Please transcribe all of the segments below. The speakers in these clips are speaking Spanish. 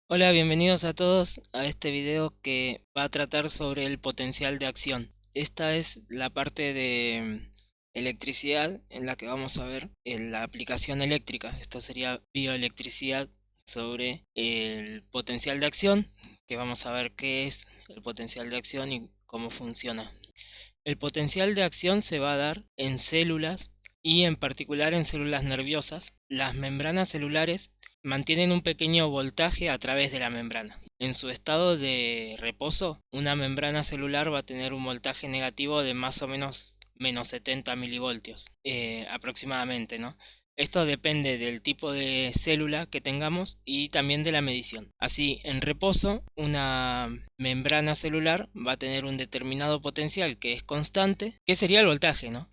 Hola, bienvenidos a todos a este video que va a tratar sobre el potencial de acción. Esta es la parte de electricidad en la que vamos a ver la aplicación eléctrica. Esto sería bioelectricidad sobre el potencial de acción, que vamos a ver qué es el potencial de acción y cómo funciona. El potencial de acción se va a dar en células y en particular en células nerviosas. Las membranas celulares mantienen un pequeño voltaje a través de la membrana. En su estado de reposo, una membrana celular va a tener un voltaje negativo de más o menos menos 70 milivoltios aproximadamente, ¿no? Esto depende del tipo de célula que tengamos y también de la medición. Así, en reposo, una membrana celular va a tener un determinado potencial que es constante, que sería el voltaje, ¿no?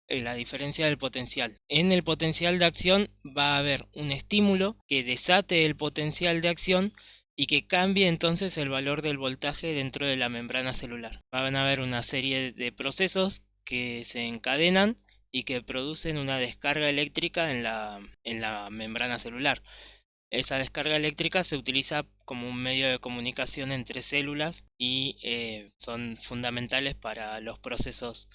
La diferencia del potencial. En el potencial de acción va a haber un estímulo que desate el potencial de acción y que cambie entonces el valor del voltaje dentro de la membrana celular. Van a haber una serie de procesos que se encadenan y que producen una descarga eléctrica en la membrana celular. Esa descarga eléctrica se utiliza como un medio de comunicación entre células y son fundamentales para los procesos,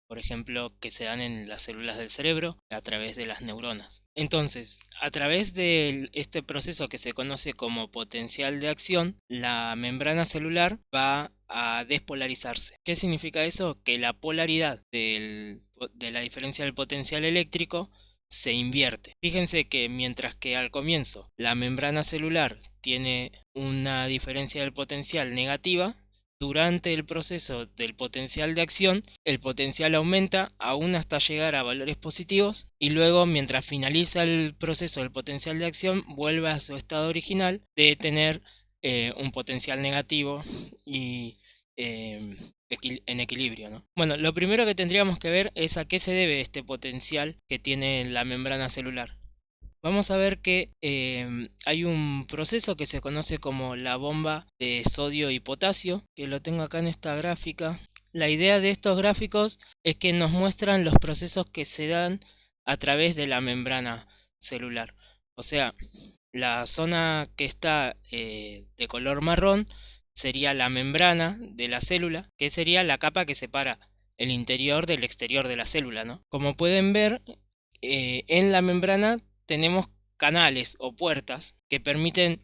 por ejemplo, que se dan en las células del cerebro a través de las neuronas. Entonces, a través de este proceso que se conoce como potencial de acción, la membrana celular va a despolarizarse. ¿Qué significa eso? Que la polaridad de la diferencia del potencial eléctrico se invierte. Fíjense que mientras que al comienzo la membrana celular tiene una diferencia del potencial negativa, durante el proceso del potencial de acción, el potencial aumenta aún hasta llegar a valores positivos y luego, mientras finaliza el proceso del potencial de acción, vuelve a su estado original de tener un potencial negativo y eh, en equilibrio, ¿no? Bueno, lo primero que tendríamos que ver es a qué se debe este potencial que tiene la membrana celular. Vamos a ver que hay un proceso que se conoce como la bomba de sodio y potasio, que lo tengo acá en esta gráfica. La idea de estos gráficos es que nos muestran los procesos que se dan a través de la membrana celular. O sea, la zona que está de color marrón sería la membrana de la célula, que sería la capa que separa el interior del exterior de la célula, ¿no? Como pueden ver, en la membrana tenemos canales o puertas que permiten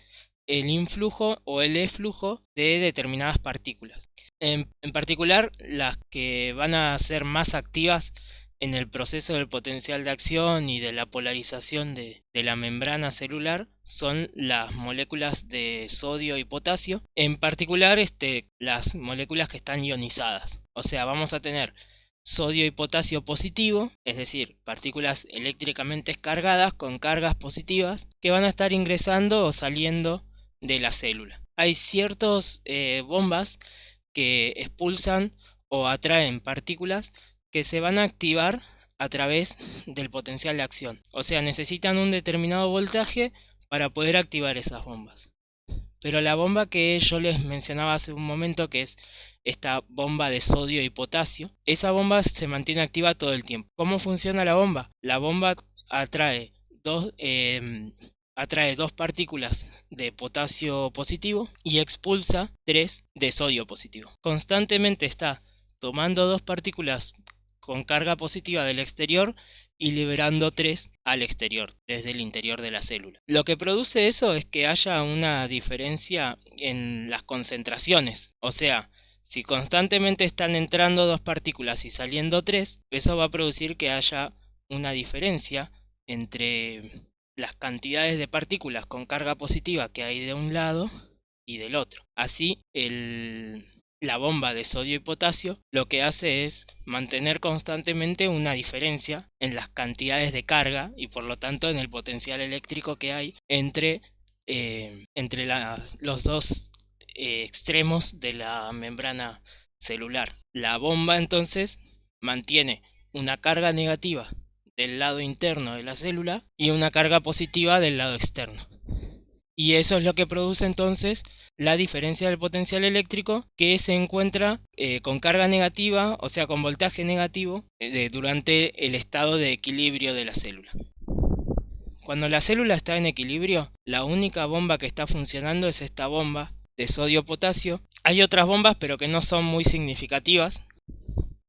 el influjo o el eflujo de determinadas partículas. En particular, las que van a ser más activas en el proceso del potencial de acción y de la polarización de la membrana celular son las moléculas de sodio y potasio, en particular las moléculas que están ionizadas. O sea, vamos a tener sodio y potasio positivo, es decir, partículas eléctricamente cargadas con cargas positivas que van a estar ingresando o saliendo de la célula. Hay ciertas bombas que expulsan o atraen partículas que se van a activar a través del potencial de acción. O sea, necesitan un determinado voltaje para poder activar esas bombas. Pero la bomba que yo les mencionaba hace un momento, que es esta bomba de sodio y potasio, esa bomba se mantiene activa todo el tiempo. ¿Cómo funciona la bomba? La bomba atrae dos, atrae dos partículas de potasio positivo y expulsa tres de sodio positivo. Constantemente está tomando dos partículas con carga positiva del exterior y liberando tres al exterior, desde el interior de la célula. Lo que produce eso es que haya una diferencia en las concentraciones. O sea, si constantemente están entrando dos partículas y saliendo tres, eso va a producir que haya una diferencia entre las cantidades de partículas con carga positiva que hay de un lado y del otro. Así, la bomba de sodio y potasio lo que hace es mantener constantemente una diferencia en las cantidades de carga y por lo tanto en el potencial eléctrico que hay entre los dos extremos de la membrana celular. La bomba entonces mantiene una carga negativa del lado interno de la célula y una carga positiva del lado externo. Y eso es lo que produce entonces la diferencia del potencial eléctrico que se encuentra con carga negativa, o sea, con voltaje negativo, durante el estado de equilibrio de la célula. Cuando la célula está en equilibrio, la única bomba que está funcionando es esta bomba de sodio-potasio. Hay otras bombas, pero que no son muy significativas.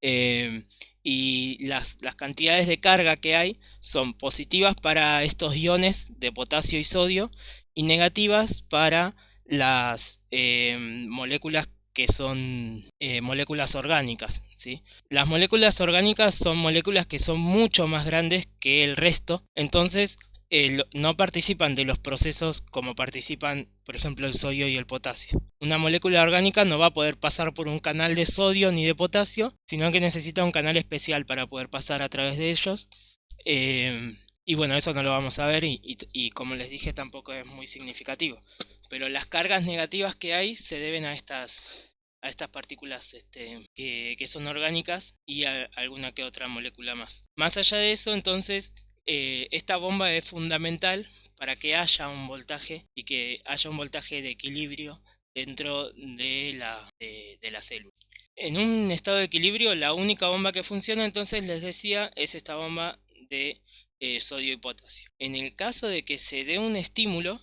Y las cantidades de carga que hay son positivas para estos iones de potasio y sodio y negativas para las moléculas que son moléculas orgánicas, ¿sí? Las moléculas orgánicas son moléculas que son mucho más grandes que el resto, entonces no participan de los procesos como participan, por ejemplo, el sodio y el potasio. Una molécula orgánica no va a poder pasar por un canal de sodio ni de potasio, sino que necesita un canal especial para poder pasar a través de ellos. Y bueno, eso no lo vamos a ver y como les dije tampoco es muy significativo. Pero las cargas negativas que hay se deben a estas partículas que son orgánicas y a alguna que otra molécula más. Más allá de eso, entonces, esta bomba es fundamental para que haya un voltaje y que haya un voltaje de equilibrio dentro de la célula. En un estado de equilibrio, la única bomba que funciona, entonces les decía, es esta bomba de sodio y potasio. En el caso de que se dé un estímulo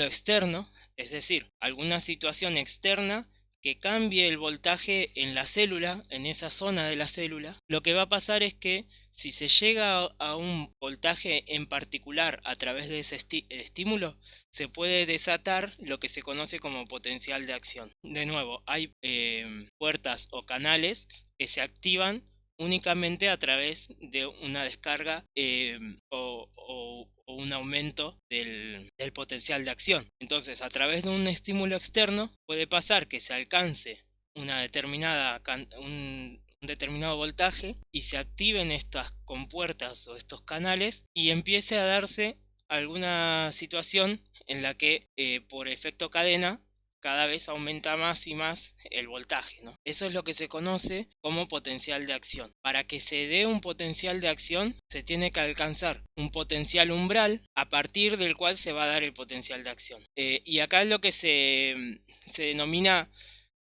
externo, es decir, alguna situación externa que cambie el voltaje en la célula, en esa zona de la célula, lo que va a pasar es que si se llega a un voltaje en particular a través de ese estímulo, se puede desatar lo que se conoce como potencial de acción. De nuevo, hay puertas o canales que se activan únicamente a través de una descarga o un aumento del potencial de acción. Entonces, a través de un estímulo externo puede pasar que se alcance una un determinado voltaje y se activen estas compuertas o estos canales y empiece a darse alguna situación en la que por efecto cadena cada vez aumenta más y más el voltaje, ¿no? Eso es lo que se conoce como potencial de acción. Para que se dé un potencial de acción, se tiene que alcanzar un potencial umbral a partir del cual se va a dar el potencial de acción. Y acá lo que se denomina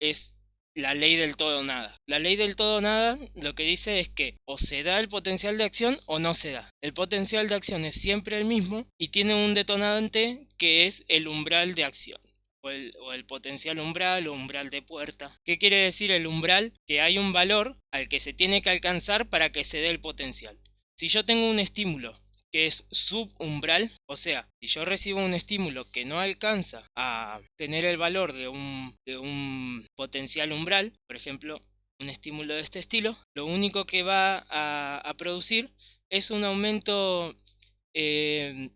es la ley del todo o nada. La ley del todo o nada lo que dice es que o se da el potencial de acción o no se da. El potencial de acción es siempre el mismo y tiene un detonante que es el umbral de acción. O el potencial umbral o umbral de puerta. ¿Qué quiere decir el umbral? Que hay un valor al que se tiene que alcanzar para que se dé el potencial. Si yo tengo un estímulo que es subumbral, o sea, si yo recibo un estímulo que no alcanza a tener el valor de un potencial umbral, por ejemplo, un estímulo de este estilo, lo único que va a producir es un aumento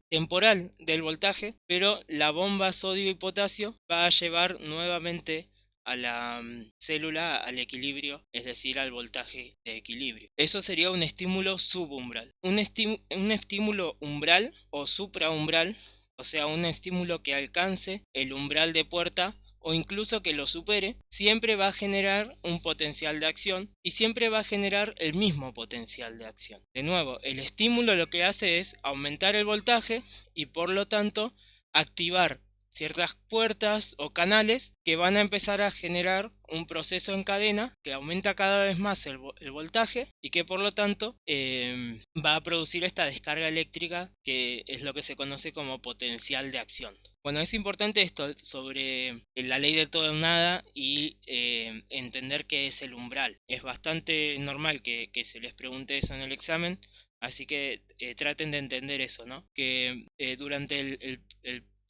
temporal del voltaje, pero la bomba sodio y potasio va a llevar nuevamente a la célula al equilibrio, es decir, al voltaje de equilibrio. Eso sería un estímulo subumbral. Un estímulo umbral o supraumbral, o sea, un estímulo que alcance el umbral de puerta o incluso que lo supere, siempre va a generar un potencial de acción y siempre va a generar el mismo potencial de acción. De nuevo, el estímulo lo que hace es aumentar el voltaje y por lo tanto activar ciertas puertas o canales que van a empezar a generar un proceso en cadena que aumenta cada vez más el voltaje y que por lo tanto va a producir esta descarga eléctrica que es lo que se conoce como potencial de acción. Bueno, es importante esto sobre la ley del todo o nada y entender qué es el umbral. Es bastante normal que se les pregunte eso en el examen, así que traten de entender eso, ¿no? Que durante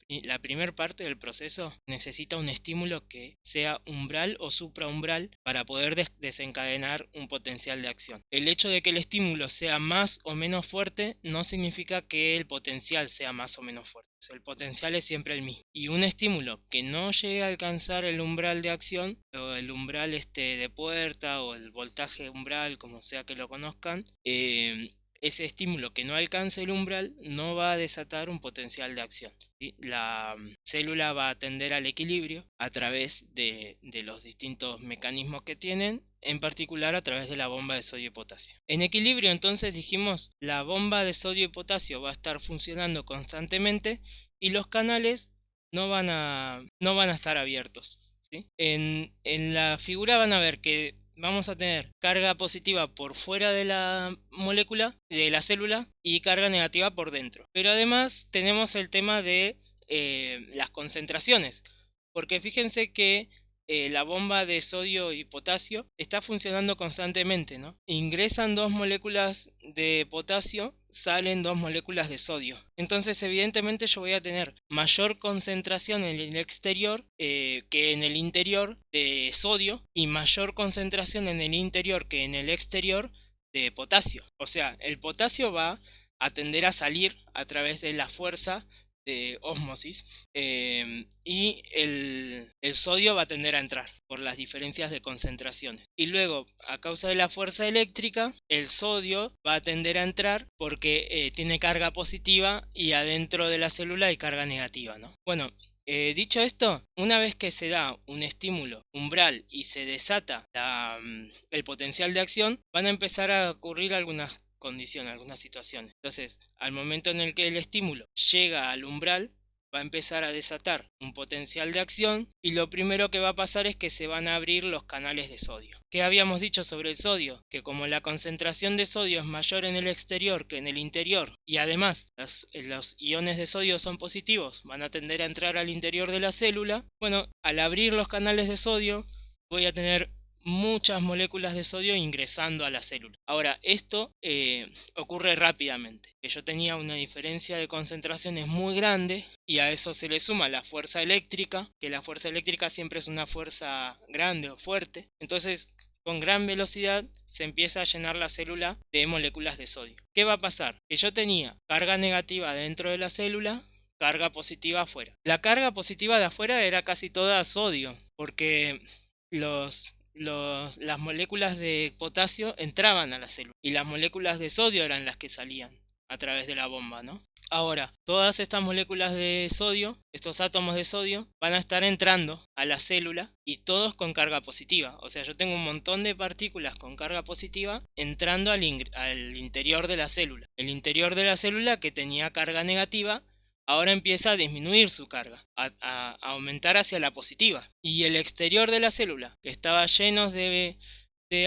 la primera parte del proceso necesita un estímulo que sea umbral o supraumbral para poder desencadenar un potencial de acción. El hecho de que el estímulo sea más o menos fuerte no significa que el potencial sea más o menos fuerte. O sea, el potencial es siempre el mismo. Y un estímulo que no llegue a alcanzar el umbral de acción o el umbral de puerta o el voltaje umbral, como sea que lo conozcan, ese estímulo que no alcance el umbral no va a desatar un potencial de acción, ¿sí? La célula va a tender al equilibrio a través de los distintos mecanismos que tienen, en particular a través de la bomba de sodio y potasio. En equilibrio, entonces, dijimos, la bomba de sodio y potasio va a estar funcionando constantemente y los canales no van a estar abiertos, ¿sí? En la figura van a ver que vamos a tener carga positiva por fuera de la molécula, de la célula, y carga negativa por dentro. Pero además tenemos el tema de las concentraciones, porque fíjense que la bomba de sodio y potasio está funcionando constantemente, ¿no? Ingresan dos moléculas de potasio, salen dos moléculas de sodio. Entonces, evidentemente, yo voy a tener mayor concentración en el exterior que en el interior de sodio, y mayor concentración en el interior que en el exterior de potasio. O sea, el potasio va a tender a salir a través de la fuerza de ósmosis, y el sodio va a tender a entrar por las diferencias de concentraciones. Y luego, a causa de la fuerza eléctrica, el sodio va a tender a entrar porque tiene carga positiva y adentro de la célula hay carga negativa, ¿no? Bueno, dicho esto, una vez que se da un estímulo umbral y se desata el potencial de acción, van a empezar a ocurrir algunas condiciones, algunas situaciones. Entonces, al momento en el que el estímulo llega al umbral, va a empezar a desatar un potencial de acción, y lo primero que va a pasar es que se van a abrir los canales de sodio. ¿Qué habíamos dicho sobre el sodio? Que como la concentración de sodio es mayor en el exterior que en el interior, y además los iones de sodio son positivos, van a tender a entrar al interior de la célula. Bueno, al abrir los canales de sodio, voy a tener muchas moléculas de sodio ingresando a la célula. Ahora, esto ocurre rápidamente, que yo tenía una diferencia de concentraciones muy grande, y a eso se le suma la fuerza eléctrica, que la fuerza eléctrica siempre es una fuerza grande o fuerte. Entonces, con gran velocidad se empieza a llenar la célula de moléculas de sodio. ¿Qué va a pasar? Que yo tenía carga negativa dentro de la célula, carga positiva afuera. La carga positiva de afuera era casi toda sodio, porque las moléculas de potasio entraban a la célula y las moléculas de sodio eran las que salían a través de la bomba, ¿no? Ahora, todas estas moléculas de sodio, estos átomos de sodio, van a estar entrando a la célula, y todos con carga positiva. O sea, yo tengo un montón de partículas con carga positiva entrando al interior de la célula. El interior de la célula, que tenía carga negativa, ahora empieza a disminuir su carga, a aumentar hacia la positiva. Y el exterior de la célula, que estaba lleno de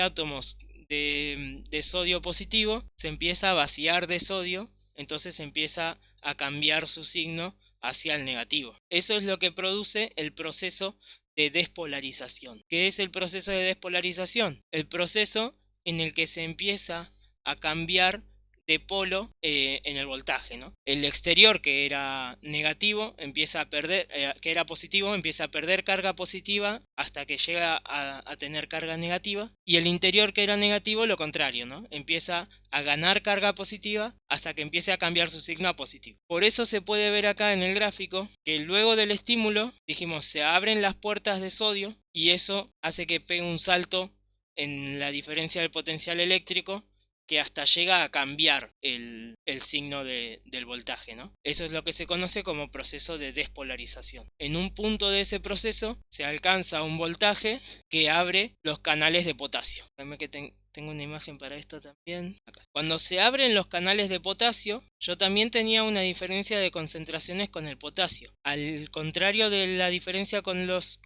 átomos de sodio positivo, se empieza a vaciar de sodio, entonces empieza a cambiar su signo hacia el negativo. Eso es lo que produce el proceso de despolarización. ¿Qué es el proceso de despolarización? El proceso en el que se empieza a cambiar de polo en el voltaje, ¿no? El exterior, que era negativo, empieza a perder, que era positivo, empieza a perder carga positiva hasta que llega a tener carga negativa, y el interior, que era negativo, lo contrario, ¿no? Empieza a ganar carga positiva hasta que empiece a cambiar su signo a positivo. Por eso se puede ver acá en el gráfico que luego del estímulo, dijimos, se abren las puertas de sodio, y eso hace que pegue un salto en la diferencia del potencial eléctrico, que hasta llega a cambiar el signo del voltaje, ¿no? Eso es lo que se conoce como proceso de despolarización. En un punto de ese proceso se alcanza un voltaje que abre los canales de potasio. Déjame que tengo una imagen para esto también. Acá. Cuando se abren los canales de potasio, yo también tenía una diferencia de concentraciones con el potasio. Al contrario de la diferencia con los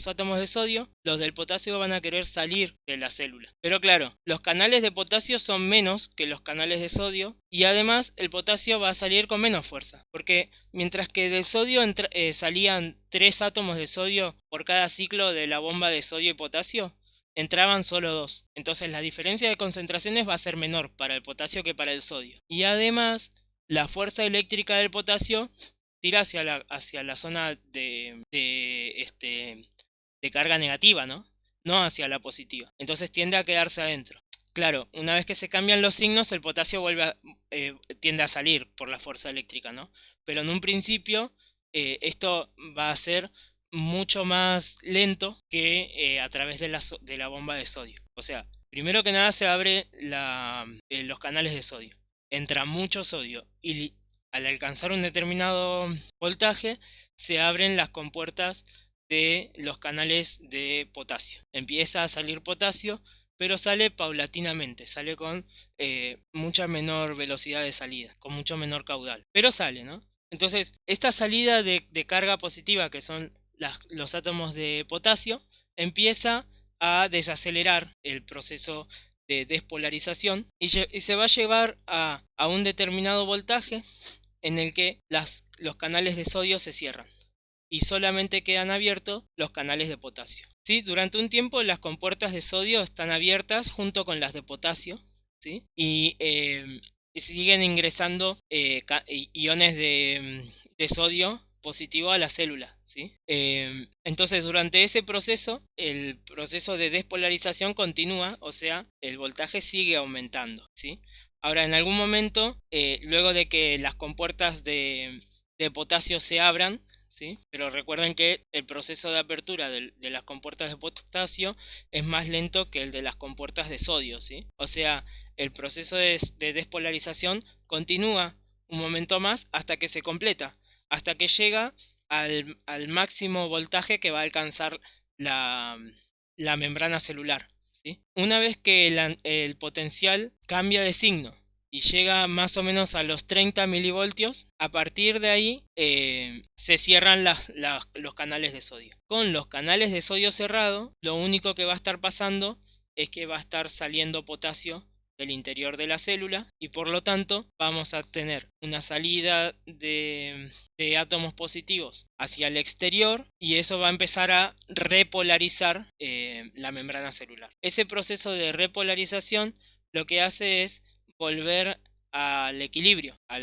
átomos de sodio, los del potasio van a querer salir de la célula. Pero claro, los canales de potasio son menos que los canales de sodio, y además el potasio va a salir con menos fuerza. Porque mientras que del sodio salían 3 átomos de sodio por cada ciclo de la bomba de sodio y potasio, entraban solo 2. Entonces la diferencia de concentraciones va a ser menor para el potasio que para el sodio. Y además, la fuerza eléctrica del potasio tira hacia la zona de carga negativa, ¿no? No hacia la positiva. Entonces tiende a quedarse adentro. Claro, una vez que se cambian los signos, el potasio tiende a salir por la fuerza eléctrica, ¿no? Pero en un principio, esto va a ser mucho más lento que a través de la bomba de sodio. O sea, primero que nada se abre los canales de sodio. Entra mucho sodio, y al alcanzar un determinado voltaje se abren las compuertas de los canales de potasio. Empieza a salir potasio, pero sale paulatinamente, sale con mucha menor velocidad de salida, con mucho menor caudal, pero sale, ¿no? Entonces, esta salida de carga positiva, que son los átomos de potasio, empieza a desacelerar el proceso de despolarización y se va a llevar a un determinado voltaje en el que los canales de sodio se cierran y solamente quedan abiertos los canales de potasio. ¿Sí? Durante un tiempo las compuertas de sodio están abiertas junto con las de potasio, ¿sí? Y siguen ingresando iones de sodio positivo a la célula, ¿sí? Entonces durante ese proceso, el proceso de despolarización continúa, o sea, el voltaje sigue aumentando, ¿sí? Ahora, en algún momento, luego de que las compuertas de potasio se abran, ¿sí? Pero recuerden que el proceso de apertura de las compuertas de potasio es más lento que el de las compuertas de sodio, ¿sí? O sea, el proceso de despolarización continúa un momento más hasta que se completa, hasta que llega al máximo voltaje que va a alcanzar la membrana celular, ¿sí? Una vez que el potencial cambia de signo y llega más o menos a los 30 milivoltios, a partir de ahí se cierran los canales de sodio. Con los canales de sodio cerrados, lo único que va a estar pasando es que va a estar saliendo potasio del interior de la célula y por lo tanto vamos a tener una salida de átomos positivos hacia el exterior y eso va a empezar a repolarizar la membrana celular. Ese proceso de repolarización lo que hace es volver al equilibrio, a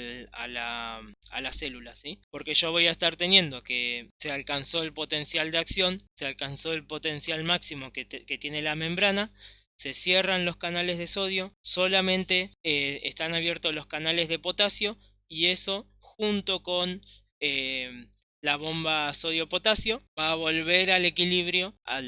la célula, ¿sí? Porque yo voy a estar teniendo que se alcanzó el potencial de acción, se alcanzó el potencial máximo que tiene la membrana, se cierran los canales de sodio, solamente están abiertos los canales de potasio y eso junto con la bomba sodio-potasio va a volver al equilibrio a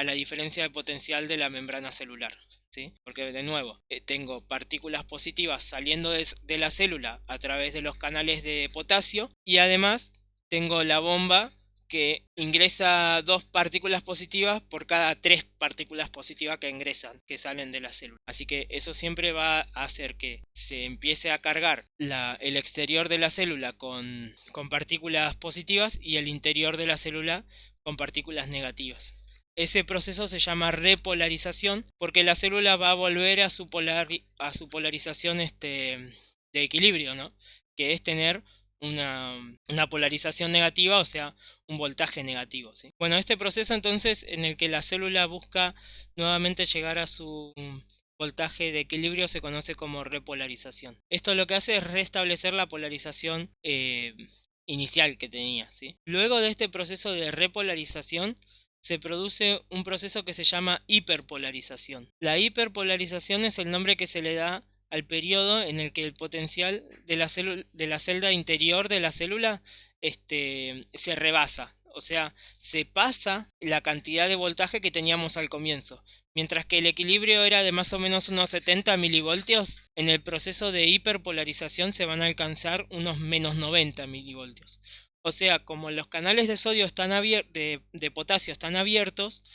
la diferencia de potencial de la membrana celular, ¿sí? Porque de nuevo tengo partículas positivas saliendo de la célula a través de los canales de potasio y además tengo la bomba que ingresa 2 partículas positivas por cada 3 partículas positivas que ingresan, que salen de la célula. Así que eso siempre va a hacer que se empiece a cargar el exterior de la célula con partículas positivas y el interior de la célula con partículas negativas. Ese proceso se llama repolarización porque la célula va a volver a su polarización de equilibrio, ¿no? Que es tener una polarización negativa, o sea, un voltaje negativo, ¿sí? Bueno, este proceso entonces en el que la célula busca nuevamente llegar a su voltaje de equilibrio se conoce como repolarización. Esto lo que hace es restablecer la polarización inicial que tenía, ¿sí? Luego de este proceso de repolarización se produce un proceso que se llama hiperpolarización. La hiperpolarización es el nombre que se le da al periodo en el que el potencial de la celda interior de la célula se rebasa, o sea, se pasa la cantidad de voltaje que teníamos al comienzo. Mientras que el equilibrio era de más o menos unos 70 milivoltios, en el proceso de hiperpolarización se van a alcanzar unos menos 90 milivoltios. O sea, como los canales de sodio están de potasio están abiertos,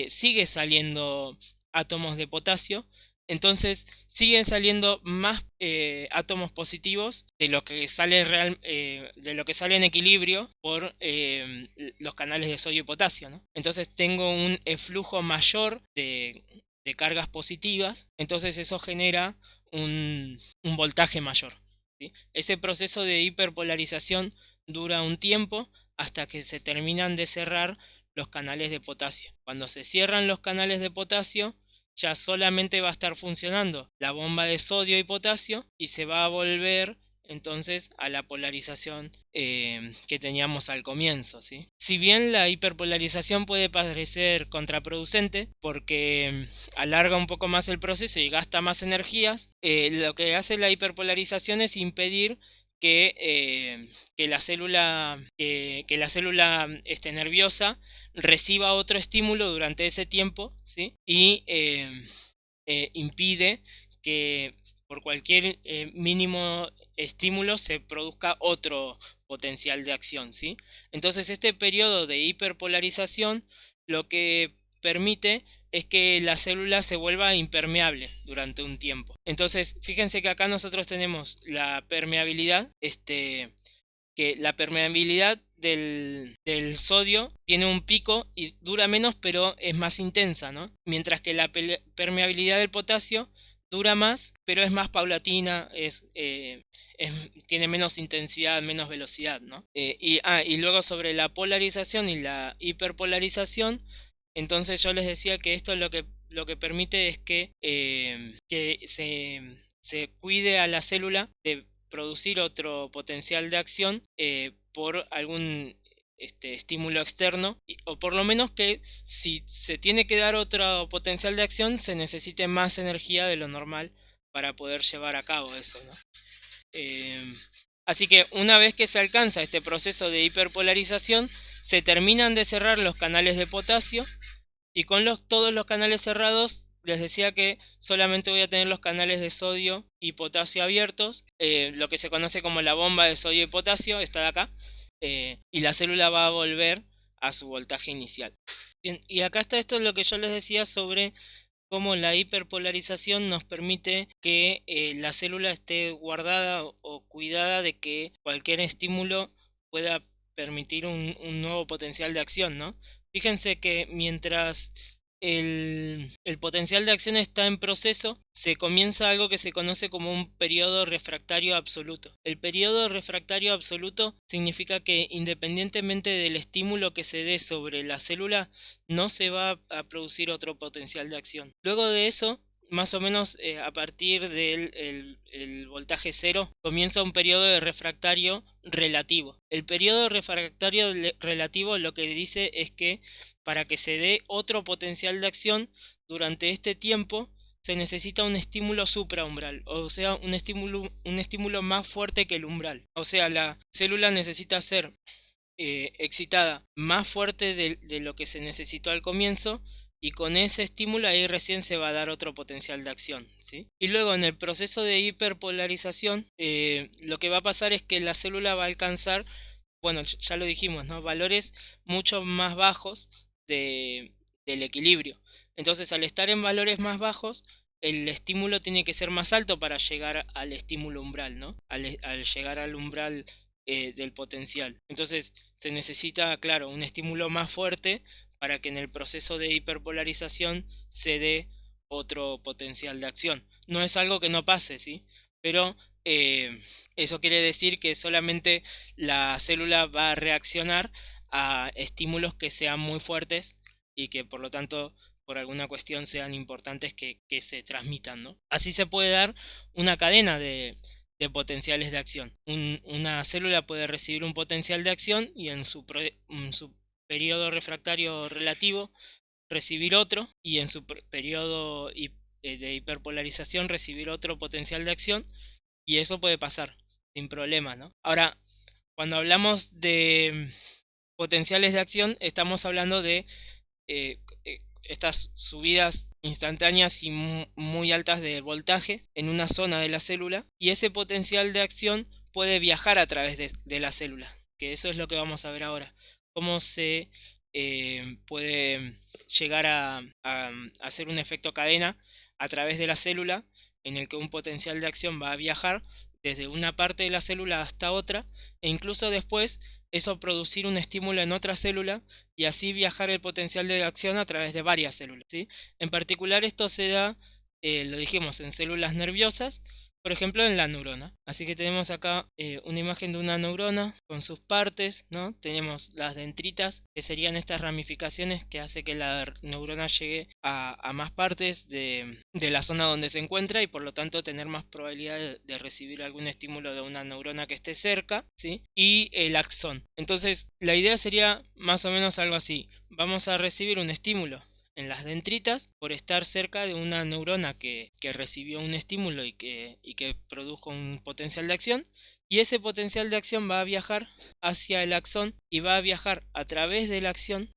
sigue saliendo átomos de potasio, entonces siguen saliendo más átomos positivos de lo que sale de lo que sale en equilibrio por los canales de sodio y potasio, ¿no? Entonces tengo un flujo mayor de cargas positivas, entonces eso genera un voltaje mayor, ¿sí? Ese proceso de hiperpolarización dura un tiempo hasta que se terminan de cerrar los canales de potasio. Cuando se cierran los canales de potasio, ya solamente va a estar funcionando la bomba de sodio y potasio y se va a volver entonces a la polarización que teníamos al comienzo, ¿sí? Si bien la hiperpolarización puede parecer contraproducente porque alarga un poco más el proceso y gasta más energías, lo que hace la hiperpolarización es impedir que la célula nerviosa reciba otro estímulo durante ese tiempo, ¿sí? Y impide que por cualquier mínimo estímulo se produzca otro potencial de acción, ¿sí? Entonces este periodo de hiperpolarización lo que permite es que la célula se vuelva impermeable durante un tiempo. Entonces fíjense que acá nosotros tenemos la permeabilidad, que la permeabilidad del sodio tiene un pico y dura menos, pero es más intensa, ¿no? Mientras que la permeabilidad del potasio dura más, pero es más paulatina, tiene menos intensidad, menos velocidad, ¿no? Y luego sobre la polarización y la hiperpolarización, entonces yo les decía que esto lo que permite es que se cuide a la célula de producir otro potencial de acción por algún estímulo externo, o por lo menos que si se tiene que dar otro potencial de acción se necesite más energía de lo normal para poder llevar a cabo eso, ¿no? Eh, Así que una vez que se alcanza este proceso de hiperpolarización, se terminan de cerrar los canales de potasio y con todos los canales cerrados, les decía que solamente voy a tener los canales de sodio y potasio abiertos, lo que se conoce como la bomba de sodio y potasio, está de acá, y la célula va a volver a su voltaje inicial. Bien, y acá está esto lo que yo les decía sobre cómo la hiperpolarización nos permite que la célula esté guardada o cuidada de que cualquier estímulo pueda permitir un nuevo potencial de acción, ¿no? Fíjense que mientras el potencial de acción está en proceso, se comienza algo que se conoce como un periodo refractario absoluto. El periodo refractario absoluto significa que independientemente del estímulo que se dé sobre la célula, no se va a producir otro potencial de acción. Luego de eso, más o menos a partir del el voltaje cero, comienza un periodo de refractario relativo. El periodo refractario relativo lo que dice es que para que se dé otro potencial de acción durante este tiempo se necesita un estímulo supraumbral, o sea, un estímulo más fuerte que el umbral. O sea, la célula necesita ser excitada más fuerte de lo que se necesitó al comienzo, y con ese estímulo ahí recién se va a dar otro potencial de acción, ¿sí? Y luego en el proceso de hiperpolarización lo que va a pasar es que la célula va a alcanzar, bueno, ya lo dijimos, ¿no? Valores mucho más bajos del equilibrio. Entonces, al estar en valores más bajos, el estímulo tiene que ser más alto para llegar al estímulo umbral, ¿no? Al llegar al umbral del potencial. Entonces, se necesita, claro, un estímulo más fuerte para que en el proceso de hiperpolarización se dé otro potencial de acción. No es algo que no pase, ¿sí? Pero eso quiere decir que solamente la célula va a reaccionar a estímulos que sean muy fuertes y que por lo tanto por alguna cuestión sean importantes que se transmitan, ¿no? Así se puede dar una cadena de potenciales de acción. Una célula puede recibir un potencial de acción y en su periodo refractario relativo recibir otro, y en su periodo de hiperpolarización recibir otro potencial de acción, y eso puede pasar sin problema, ¿no? Ahora, cuando hablamos de potenciales de acción, estamos hablando de estas subidas instantáneas y muy altas de voltaje en una zona de la célula, y ese potencial de acción puede viajar a través de la célula, que eso es lo que vamos a ver ahora, cómo se puede llegar a hacer un efecto cadena a través de la célula, en el que un potencial de acción va a viajar desde una parte de la célula hasta otra, e incluso después eso producir un estímulo en otra célula y así viajar el potencial de acción a través de varias células, ¿sí? En particular esto se da, lo dijimos, en células nerviosas, por ejemplo en la neurona. Así que tenemos acá una imagen de una neurona con sus partes, ¿no? Tenemos las dendritas, que serían estas ramificaciones que hace que la neurona llegue a más partes de la zona donde se encuentra, y por lo tanto tener más probabilidad de recibir algún estímulo de una neurona que esté cerca, ¿sí? Y el axón. Entonces la idea sería más o menos algo así. Vamos a recibir un estímulo en las dendritas por estar cerca de una neurona que recibió un estímulo y que produjo un potencial de acción, y ese potencial de acción va a viajar hacia el axón y va a viajar a través de la acción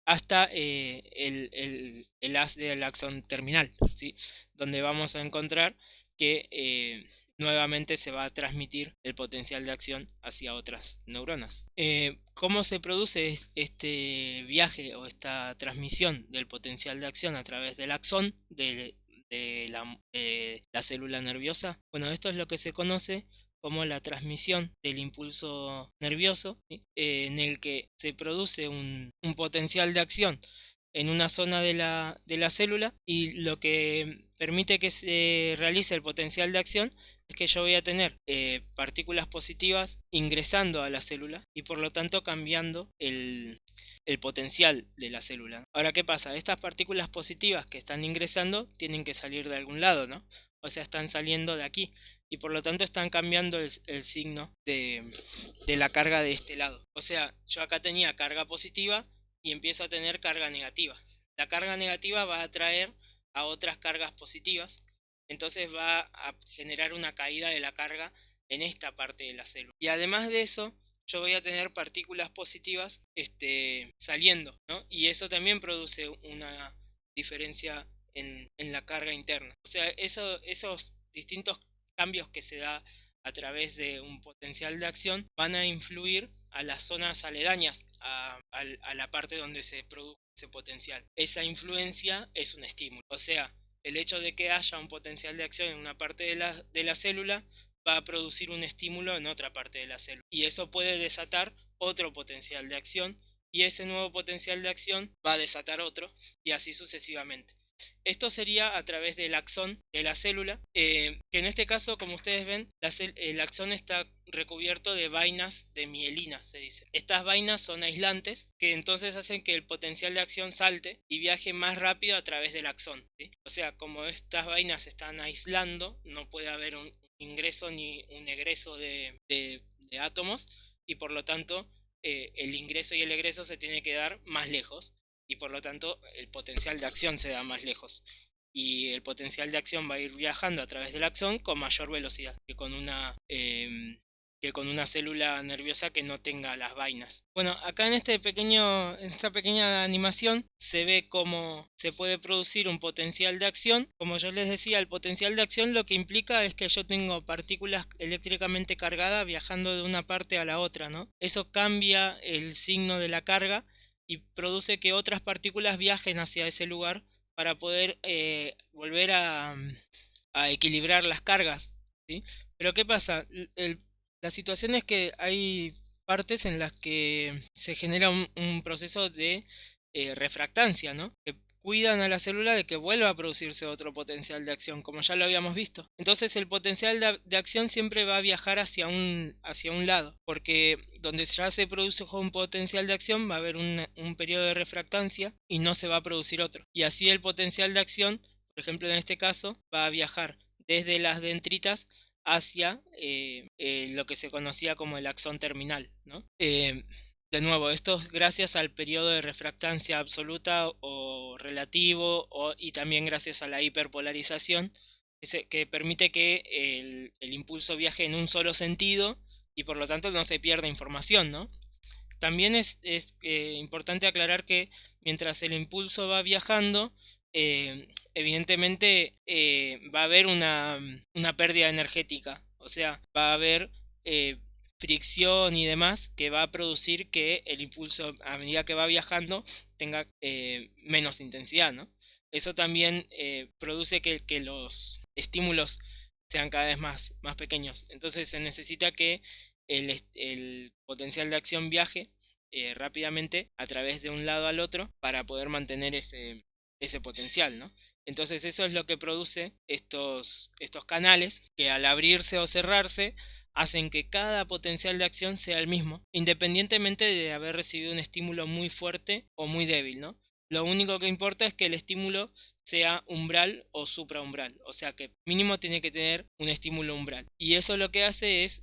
hasta el haz del axón terminal, ¿sí? Donde vamos a encontrar que nuevamente se va a transmitir el potencial de acción hacia otras neuronas. ¿Cómo se produce este viaje o esta transmisión del potencial de acción a través del axón de la célula nerviosa? Bueno, esto es lo que se conoce como la transmisión del impulso nervioso, ¿sí? En el que se produce un potencial de acción en una zona de la célula, y lo que permite que se realice el potencial de acción es que yo voy a tener partículas positivas ingresando a la célula y por lo tanto cambiando el potencial de la célula. Ahora, ¿qué pasa? Estas partículas positivas que están ingresando tienen que salir de algún lado, ¿no? O sea, están saliendo de aquí y por lo tanto están cambiando el signo de la carga de este lado. O sea, yo acá tenía carga positiva y empiezo a tener carga negativa. La carga negativa va a atraer a otras cargas positivas, entonces va a generar una caída de la carga en esta parte de la célula. Y además de eso, yo voy a tener partículas positivas saliendo, ¿no? Y eso también produce una diferencia en la carga interna. O sea, esos distintos cambios que se da a través de un potencial de acción van a influir a las zonas aledañas a la parte donde se produce ese potencial. Esa influencia es un estímulo. O sea, el hecho de que haya un potencial de acción en una parte de la célula va a producir un estímulo en otra parte de la célula. Y eso puede desatar otro potencial de acción y ese nuevo potencial de acción va a desatar otro y así sucesivamente. Esto sería a través del axón de la célula, que en este caso, como ustedes ven, el axón está recubierto de vainas de mielina, se dice. Estas vainas son aislantes, que entonces hacen que el potencial de acción salte y viaje más rápido a través del axón, ¿sí? O sea, como estas vainas se están aislando, no puede haber un ingreso ni un egreso de átomos, y por lo tanto el ingreso y el egreso se tiene que dar más lejos y por lo tanto el potencial de acción se da más lejos y el potencial de acción va a ir viajando a través del axón con mayor velocidad que con una célula nerviosa que no tenga las vainas. Bueno, acá en esta pequeña animación se ve cómo se puede producir un potencial de acción. Como yo les decía, el potencial de acción lo que implica es que yo tengo partículas eléctricamente cargadas viajando de una parte a la otra, ¿no? Eso cambia el signo de la carga y produce que otras partículas viajen hacia ese lugar para poder volver a equilibrar las cargas, ¿sí? Pero ¿qué pasa? La situación es que hay partes en las que se genera un proceso de refractancia, ¿no? Que cuidan a la célula de que vuelva a producirse otro potencial de acción, como ya lo habíamos visto. Entonces el potencial de acción siempre va a viajar hacia un lado, porque donde ya se produce un potencial de acción va a haber un periodo de refractancia y no se va a producir otro. Y así el potencial de acción, por ejemplo en este caso, va a viajar desde las dendritas hacia lo que se conocía como el axón terminal, ¿no? De nuevo, esto es gracias al periodo de refractancia absoluta o relativo y también gracias a la hiperpolarización que permite que el impulso viaje en un solo sentido y por lo tanto no se pierda información, ¿no? También es importante aclarar que mientras el impulso va viajando, evidentemente va a haber una pérdida energética, o sea, va a haber fricción y demás que va a producir que el impulso a medida que va viajando tenga menos intensidad, ¿no? Eso también produce que los estímulos sean cada vez más pequeños. Entonces se necesita que el potencial de acción viaje rápidamente a través de un lado al otro para poder mantener ese potencial, ¿no? Entonces eso es lo que produce estos canales que al abrirse o cerrarse hacen que cada potencial de acción sea el mismo, independientemente de haber recibido un estímulo muy fuerte o muy débil, ¿no? Lo único que importa es que el estímulo sea umbral o supraumbral, o sea que mínimo tiene que tener un estímulo umbral. Y eso lo que hace es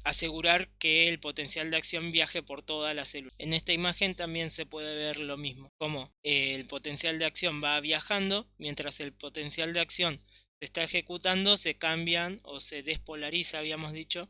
asegurar que el potencial de acción viaje por toda la célula. En esta imagen también se puede ver lo mismo, como el potencial de acción va viajando, mientras el potencial de acción se está ejecutando, se cambian o se despolariza, habíamos dicho,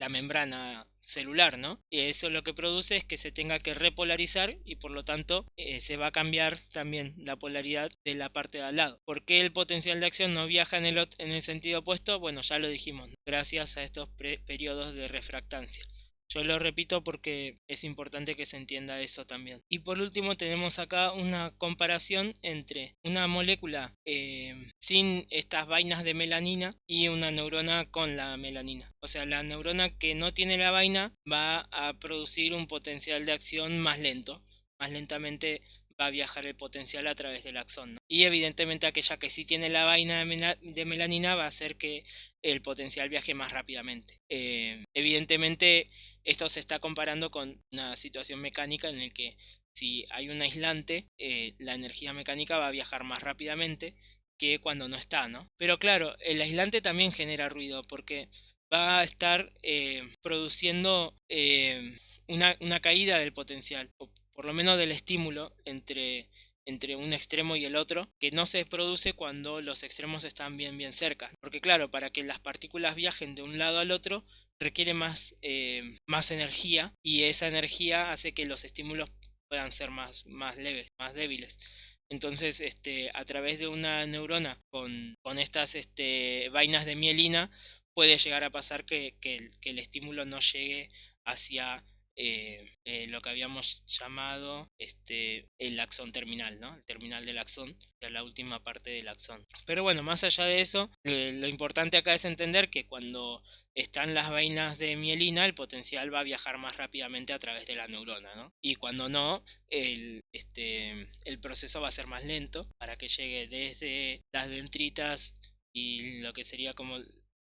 la membrana celular, ¿no? Y eso lo que produce es que se tenga que repolarizar y por lo tanto se va a cambiar también la polaridad de la parte de al lado. ¿Por qué el potencial de acción no viaja en el sentido opuesto? Bueno, ya lo dijimos, ¿no? Gracias a estos periodos de refractancia. Yo lo repito porque es importante que se entienda eso también. Y por último tenemos acá una comparación entre una molécula sin estas vainas de melanina y una neurona con la melanina. O sea, la neurona que no tiene la vaina va a producir un potencial de acción más lento, más lentamente va a viajar el potencial a través del axón, ¿no? Y evidentemente aquella que sí tiene la vaina de melanina va a hacer que el potencial viaje más rápidamente. Evidentemente esto se está comparando con una situación mecánica en la que si hay un aislante, la energía mecánica va a viajar más rápidamente que cuando no está, ¿no? Pero claro, el aislante también genera ruido porque va a estar produciendo una caída del potencial, o por lo menos del estímulo entre un extremo y el otro, que no se produce cuando los extremos están bien cerca. Porque claro, para que las partículas viajen de un lado al otro, requiere más energía, y esa energía hace que los estímulos puedan ser más leves, más débiles. Entonces, a través de una neurona con estas vainas de mielina, puede llegar a pasar que el estímulo no llegue hacia lo que habíamos llamado el axón terminal, ¿no? El terminal del axón, o la última parte del axón. Pero bueno, más allá de eso, lo importante acá es entender que cuando están las vainas de mielina, el potencial va a viajar más rápidamente a través de la neurona, ¿no? Y cuando no, el proceso va a ser más lento para que llegue desde las dendritas y lo que sería como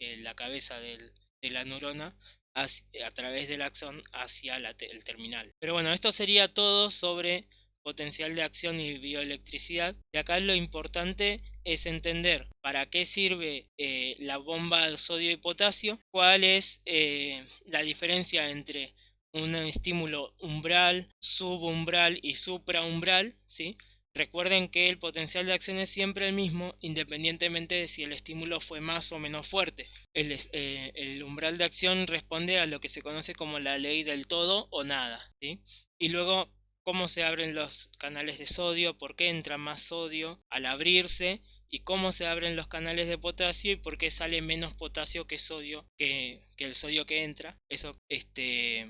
la cabeza de la neurona a través del axón hacia el terminal. Pero bueno, esto sería todo sobre potencial de acción y bioelectricidad. De acá lo importante es entender para qué sirve la bomba de sodio y potasio, cuál es la diferencia entre un estímulo umbral, subumbral y supraumbral, ¿sí? Recuerden que el potencial de acción es siempre el mismo, independientemente de si el estímulo fue más o menos fuerte. El umbral de acción responde a lo que se conoce como la ley del todo o nada, ¿sí? Y luego, cómo se abren los canales de sodio, por qué entra más sodio al abrirse, y cómo se abren los canales de potasio y por qué sale menos potasio que sodio que el sodio que entra. Eso,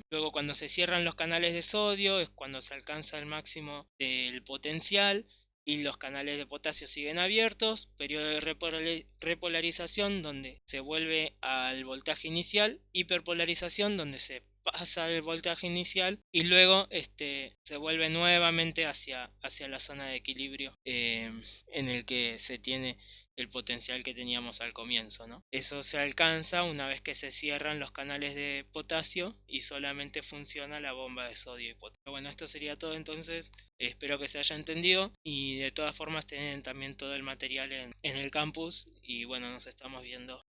luego cuando se cierran los canales de sodio es cuando se alcanza el máximo del potencial y los canales de potasio siguen abiertos, periodo de repolarización donde se vuelve al voltaje inicial, hiperpolarización donde se pasa del voltaje inicial y luego se vuelve nuevamente hacia la zona de equilibrio en el que se tiene el potencial que teníamos al comienzo, ¿no? Eso se alcanza una vez que se cierran los canales de potasio y solamente funciona la bomba de sodio y potasio. Bueno, esto sería todo entonces. Espero que se haya entendido y de todas formas tienen también todo el material en el campus y bueno, nos estamos viendo